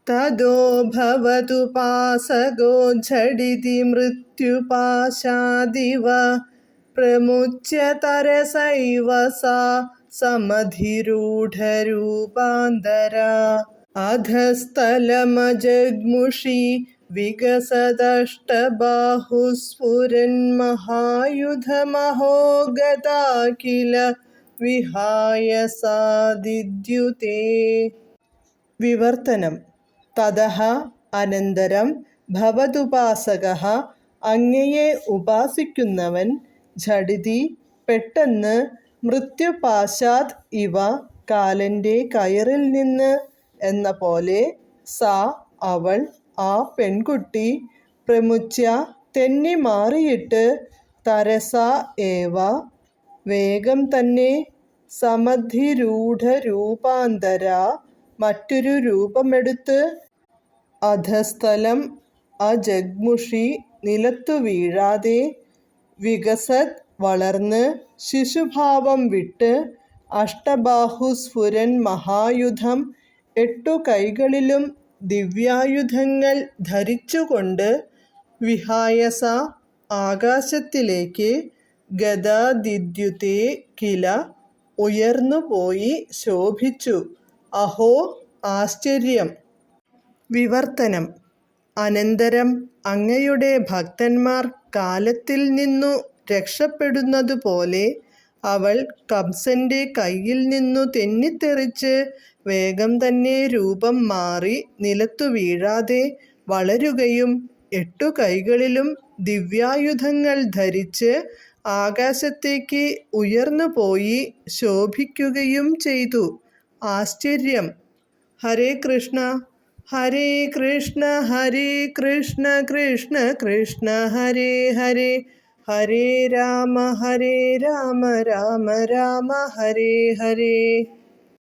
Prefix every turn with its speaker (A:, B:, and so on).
A: തദോ ഭവതു പാസഗോ ഝടിതി മൃത്യുപാശാദിവ പ്രമുച്യ തരസൈവ സാ സമധിരൂഢരൂപാന്തരാ അധസ്ഥലമജഗ്മുഷി വികസദഷ്ടബാഹുസ്ഫുരന്മഹായുധമഹോ ഗതാ കില വിഹായ സാദിദ്യുതേ. വിവർത്തനം. തതഃ അനന്തരം ഭവതുപാസകഃ അങ്ങയെ ഉപാസിക്കുന്നവൻ ഝടിതി പെട്ടെന്ന് മൃത്യുപാശാത് ഇവ കാലന്റെ കയറിൽ നിന്ന് എന്ന പോലെ സാ അവൾ ആ പെൺകുട്ടി പ്രമുച്യ തെന്നി മാറിയിട്ട് തരസാ ഏവ വേഗം തന്നെ സമധിരൂഢരൂപാന്തരാ മറ്റൊരു രൂപമെടുത്ത് അധസ്ഥലം അജഗ്മുഷി നിലത്തു വീഴാതെ വികസത് വളർന്ന് ശിശുഭാവം വിട്ട് അഷ്ടബാഹുസ്ഫുരൻ മഹായുധം 8 കൈകളിലും ദിവ്യായുധങ്ങൾ ധരിച്ചുകൊണ്ട് വിഹായസ ആകാശത്തിലേക്ക് ഗദാദിദ്യുതേ കില ഉയർന്നുപോയി ശോഭിച്ചു. അഹോ ആശ്ചര്യം. വിവർത്തനം. അനന്തരം അങ്ങയുടെ ഭക്തന്മാർ കാലത്തിൽ നിന്നു രക്ഷപ്പെടുന്നതുപോലെ അവൾ കംസന്റെ കയ്യിൽ നിന്നു തെന്നിത്തെറിച്ച് വേഗം തന്നെ രൂപം മാറി നിലത്തു വീഴാതെ വളരുകയും 8 കൈകളിലും ദിവ്യായുധങ്ങൾ ധരിച്ച് ആകാശത്തേക്ക് ഉയർന്നുപോയി ശോഭിക്കുകയും ചെയ്തു. ആശ്ചര്യം. ഹരേ കൃഷ്ണ ഹരേ കൃഷ്ണ ഹരേ കൃഷ്ണ കൃഷ്ണ കൃഷ്ണ ഹരേ ഹരേ ഹരേ രാമ രാമ രാമ ഹരേ ഹരേ.